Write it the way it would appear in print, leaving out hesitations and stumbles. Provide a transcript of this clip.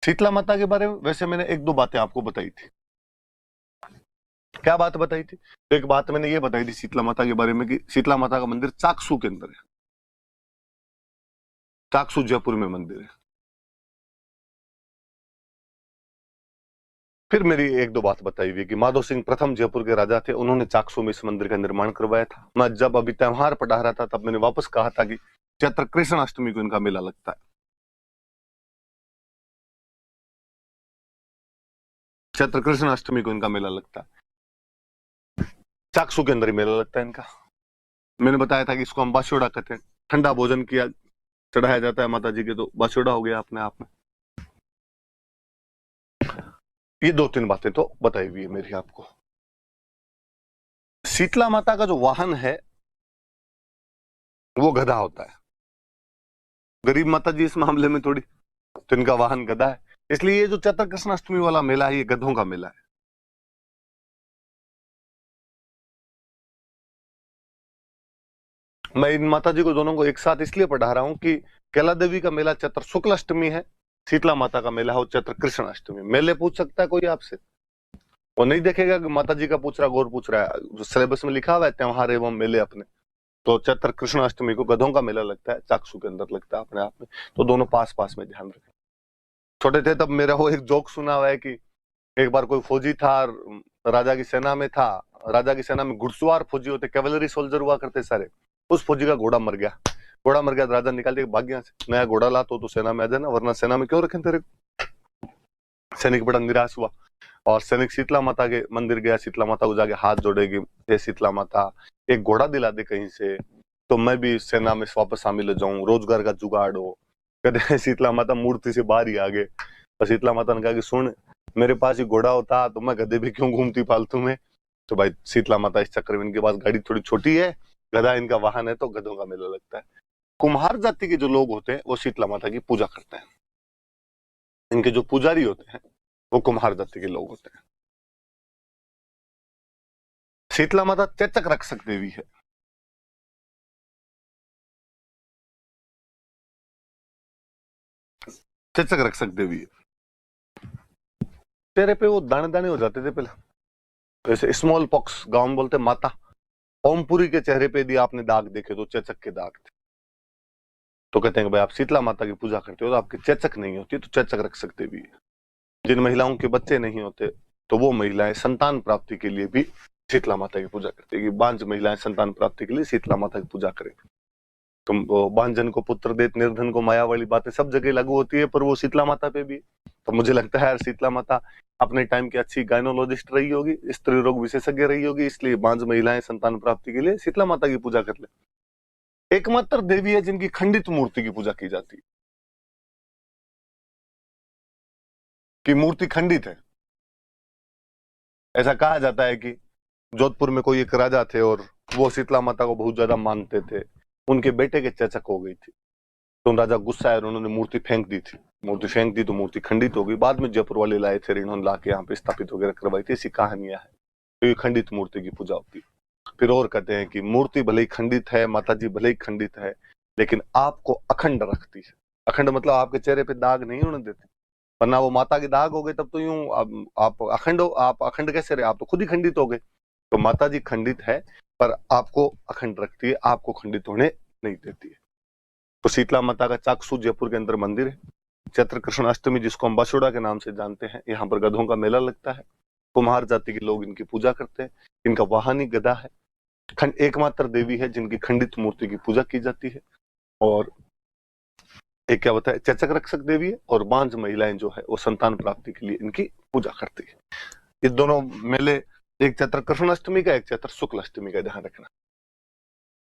शीतला माता के बारे में वैसे मैंने एक दो बातें आपको बताई थी। क्या बात बताई थी? तो एक बात मैंने ये बताई थी शीतला माता के बारे में कि शीतला माता का मंदिर चाकसू के अंदर है। चाकसू जयपुर में मंदिर है। फिर मेरी एक दो बात बताई हुई कि माधो सिंह प्रथम जयपुर के राजा थे, उन्होंने चाकसू में इस मंदिर का निर्माण करवाया था। मैं जब अभी त्योहार पढ़ा रहा था तब मैंने वापस कहा था कि चैत्र कृष्ण अष्टमी को इनका मेला लगता है। चैत्र कृष्ण अष्टमी को इनका मेला लगता है, चाकसू के अंदर ही मेला लगता है इनका। मैंने बताया था कि इसको हम बास्योड़ा कहते हैं। ठंडा भोजन किया चढ़ाया जाता है माता जी के, तो बास्योड़ा हो गया अपने आप में। ये दो तीन बातें तो बताई हुई है मेरी आपको। शीतला माता का जो वाहन है वो गधा होता है। गरीब माता जी इस मामले में थोड़ी, तो इनका वाहन गधा है। इसलिए ये जो चैत्र कृष्ण अष्टमी वाला मेला है ये गधों का मेला है। मैं इन माता जी को दोनों को एक साथ इसलिए पढ़ा रहा हूं कि कैला देवी का मेला चैत्र शुक्ल अष्टमी है, शीतला माता का मेला हो चैत्र कृष्ण अष्टमी। मेले पूछ सकता है कोई आपसे, वो नहीं देखेगा कि माता जी का पूछ रहा गौर पूछ रहा है। सिलेबस में लिखा हुआ है त्योहार एवं मेले अपने, तो चैत्र कृष्ण अष्टमी को गधों का मेला लगता है, चाकसू के अंदर लगता है अपने आप में। तो दोनों पास पास में, ध्यान रखें। छोटे थे तब मेरा वो एक जोक सुना हुआ है कि एक बार कोई फौजी था, राजा की सेना में था। राजा की सेना में घुड़सवार फौजी होते, कैवलरी सोल्जर हुआ करते सारे। उस फौजी का घोड़ा मर गया। घोड़ा मर गया, राजा निकाल के भाग गया, नया घोड़ा ला तो सेना में आ जाना, वरना सेना में क्यों रखें तेरे को। सैनिक बड़ा निराश हुआ और सैनिक शीतला माता के मंदिर गया। शीतला माता को जाके हाथ जोड़ेगी, हे शीतला माता एक घोड़ा दिला दे कहीं से, तो मैं भी सेना में वापस शामिल हो जाऊं, रोजगार का जुगाड़ हो। कहते शीतला माता मूर्ति से बाहर ही आ गए। और शीतला माता ने कहा कि सुन, मेरे पास ही घोड़ा होता तो मैं गधे भी क्यों घूमती फालतू में। तो भाई शीतला माता इस चक्कर में, इनके पास गाड़ी थोड़ी छोटी है, गधा इनका वाहन है, तो गधों का मेला लगता है। कुम्हार जाति के जो लोग होते हैं वो शीतला माता की पूजा करते हैं। इनके जो पुजारी होते हैं वो कुम्हार जाति के लोग होते हैं। शीतला माता चेचक रक्षक देवी है। चेचक रक्षक देवी है। चेहरे पे वो दाने दाने हो जाते थे पहले, जैसे स्मॉल पॉक्स गांव में बोलते माता। ओमपुरी के चेहरे पे यदि आपने दाग देखे तो चेचक के दाग थे। तो कहते हैं कि भाई आप शीतला माता की पूजा करते हो तो आपकी चेचक नहीं होती, तो चेचक रक्षक देवी है। जिन महिलाओं के बच्चे नहीं होते तो वो महिलाएं संतान प्राप्ति के लिए भी शीतला माता की पूजा करती है कि बांझ महिलाएं संतान प्राप्ति के लिए शीतला माता की पूजा करें। तो बांझन को पुत्र देत, निर्धन को माया वाली बातें सब जगह लागू होती है, पर वो शीतला माता पे भी। तो मुझे लगता है यार शीतला माता अपने टाइम की अच्छी गायनोलॉजिस्ट रही होगी, स्त्री रोग विशेषज्ञ रही होगी, इसलिए बांझ महिलाएं संतान प्राप्ति के लिए शीतला माता की पूजा कर ले। एकमात्र देवी है जिनकी खंडित मूर्ति की पूजा की जाती है, कि मूर्ति खंडित है। ऐसा कहा जाता है कि जोधपुर में कोई एक राजा थे और वो शीतला माता को बहुत ज्यादा मानते थे। उनके बेटे के चेचक हो गई थी, तो राजा गुस्सा है और उन्होंने मूर्ति फेंक दी थी। मूर्ति फेंक दी तो मूर्ति खंडित हो गई। बाद में जयपुर वाले लाए थे, इन्होंने लाके यहाँ पे स्थापित वगैरह करवाई थी। ऐसी कहानियां है। तो ये खंडित मूर्ति की पूजा होती है। फिर और कहते हैं कि मूर्ति भले ही खंडित है, माता जी भले ही खंडित है, लेकिन आपको अखंड रखती है। अखंड मतलब आपके चेहरे पे दाग नहीं होने देते, वरना वो माता के दाग हो गए तब तो यूं आप अखंड हो। आप अखंड कैसे रहे, आप तो खुद ही खंडित हो गए। तो माता जी खंडित है पर आपको अखंड रखती है, आपको खंडित होने नहीं देती है। तो शीतला माता का चाकसू जयपुर के अंदर मंदिर है। चैत्र कृष्ण अष्टमी जिसको हम बास्योड़ा के नाम से जानते हैं, यहाँ पर गधों का मेला लगता है। कुम्हार जाति के लोग इनकी पूजा करते हैं। इनका वाहन ही गधा है। एकमात्र देवी है जिनकी खंडित मूर्ति की पूजा की जाती है। और एक क्या बताया, चेचक रक्षक देवी है, और बांझ महिलाएं जो है वो संतान प्राप्ति के लिए इनकी पूजा करती है। ये दोनों मेले, एक चैत्र कृष्ण अष्टमी का, एक चैत्र शुक्ल अष्टमी का, ध्यान रखना।